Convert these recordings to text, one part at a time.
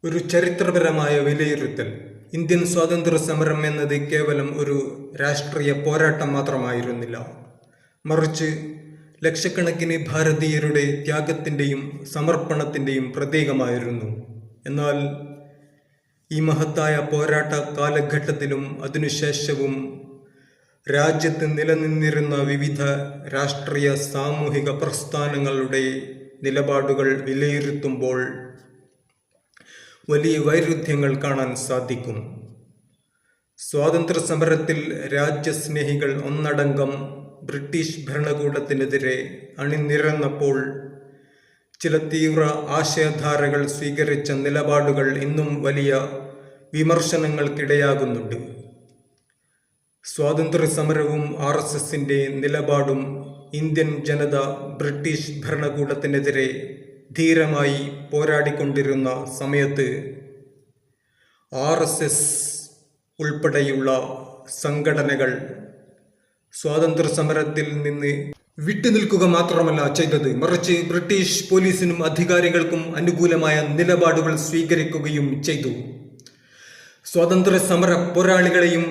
ഒരു ചരിത്രപരമായ വിലയിരുത്തൽ. ഇന്ത്യൻ സ്വാതന്ത്ര്യ സമരം എന്നത് കേവലം ഒരു രാഷ്ട്രീയ പോരാട്ടം മാത്രമായിരുന്നില്ല. മറിച്ച് ലക്ഷക്കണക്കിന് ഭാരതീയരുടെ ത്യാഗത്തിൻ്റെയും സമർപ്പണത്തിൻ്റെയും പ്രതീകമായിരുന്നു. എന്നാൽ ഈ മഹത്തായ പോരാട്ട കാലഘട്ടത്തിലും അതിനുശേഷവും രാജ്യത്ത് നിലനിന്നിരുന്ന വിവിധ രാഷ്ട്രീയ സാമൂഹിക പ്രസ്ഥാനങ്ങളുടെ നിലപാടുകൾ വിലയിരുത്തുമ്പോൾ വലിയ വൈരുദ്ധ്യങ്ങൾ കാണാൻ സാധിക്കും. സ്വാതന്ത്ര്യ സമരത്തിൽ രാജ്യസ്നേഹികൾ ഒന്നടങ്കം ബ്രിട്ടീഷ് ഭരണകൂടത്തിനെതിരെ അണിനിരന്നപ്പോൾ ചില തീവ്ര ആശയധാരകൾ സ്വീകരിച്ച നിലപാടുകൾ ഇന്നും വലിയ വിമർശനങ്ങൾക്കിടയാകുന്നുണ്ട്. സ്വാതന്ത്ര്യ സമരവും RSSന്റെ നിലപാടും ഇന്ത്യൻ ജനത ബ്രിട്ടീഷ് ഭരണകൂടത്തിനെതിരെ ധീരമായി പോരാടിക്കൊണ്ടിരുന്ന സമയത്ത് RSS ഉൾപ്പെടെയുള്ള സംഘടനകൾ സ്വാതന്ത്ര്യ സമരത്തിൽ നിന്ന് വിട്ടുനിൽക്കുക മാത്രമല്ല ചെയ്തത്, മറിച്ച് ബ്രിട്ടീഷ് പോലീസിനും അധികാരികൾക്കും അനുകൂലമായ നിലപാടുകൾ സ്വീകരിക്കുകയും ചെയ്തു. സ്വാതന്ത്ര്യ സമര പോരാളികളെയും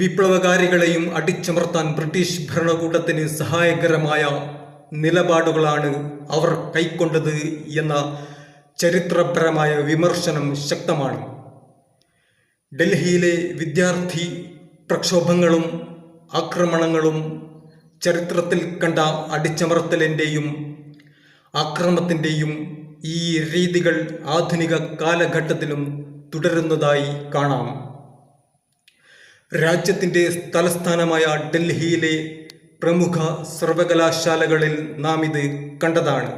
വിപ്ലവകാരികളെയും അടിച്ചമർത്താൻ ബ്രിട്ടീഷ് ഭരണകൂടത്തിന് സഹായകരമായ നിലപാടുകളാണ് അവർ കൈക്കൊണ്ടത് എന്ന ചരിത്രപരമായ വിമർശനം ശക്തമാണ്. ഡൽഹിയിലെ വിദ്യാർത്ഥി പ്രക്ഷോഭങ്ങളും ആക്രമണങ്ങളും ചരിത്രത്തിൽ കണ്ട അടിച്ചമർത്തലിൻ്റെയും ആക്രമണത്തിൻ്റെയും ഈ രീതികൾ ആധുനിക കാലഘട്ടത്തിലും തുടരുന്നതായി കാണാം. രാജ്യത്തിൻ്റെ തലസ്ഥാനമായ ഡൽഹിയിലെ പ്രമുഖ സർവകലാശാലകളിൽ നാം ഇത് കണ്ടതാണ്.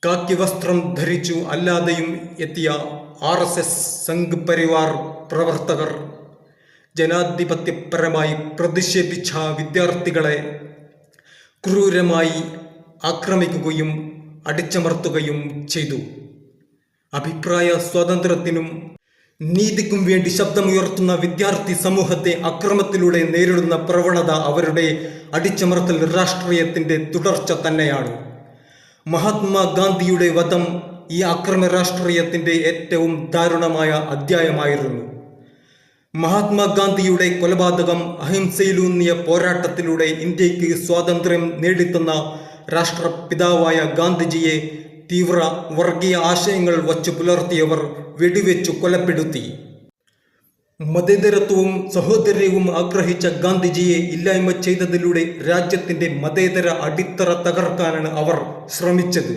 കാക്കി വസ്ത്രം ധരിച്ചു അല്ലാതെയും എത്തിയ RSS സംഘ് പരിവാർ പ്രവർത്തകർ ജനാധിപത്യപരമായി പ്രതിഷേധിച്ച വിദ്യാർത്ഥികളെ ക്രൂരമായി ആക്രമിക്കുകയും അടിച്ചമർത്തുകയും ചെയ്തു. അഭിപ്രായ സ്വാതന്ത്ര്യത്തിനും നീതിക്കും വേണ്ടി ശബ്ദമുയർത്തുന്ന വിദ്യാർത്ഥി സമൂഹത്തെ അക്രമത്തിലൂടെ നേരിടുന്ന പ്രവണത അവരുടെ അടിച്ചമർത്തൽ രാഷ്ട്രീയത്തിൻ്റെ തുടർച്ച തന്നെയാണ്. മഹാത്മാഗാന്ധിയുടെ വധം ഈ അക്രമ രാഷ്ട്രീയത്തിൻ്റെ ഏറ്റവും ദാരുണമായ അധ്യായമായിരുന്നു. മഹാത്മാഗാന്ധിയുടെ കൊലപാതകം അഹിംസയിലൂന്നിയ പോരാട്ടത്തിലൂടെ ഇന്ത്യക്ക് സ്വാതന്ത്ര്യം നേടിത്തന്ന രാഷ്ട്രപിതാവായ ഗാന്ധിജിയെ തീവ്ര വർഗീയ ആശയങ്ങൾ വച്ചു പുലർത്തിയവർ വെടിവെച്ചു കൊലപ്പെടുത്തി. മതേതരത്വവും സഹോദര്യവും ആഗ്രഹിച്ച ഗാന്ധിജിയെ ഇല്ലായ്മ ചെയ്തതിലൂടെ രാജ്യത്തിൻ്റെ മതേതര അടിത്തറ തകർക്കാനാണ് അവർ ശ്രമിച്ചത്.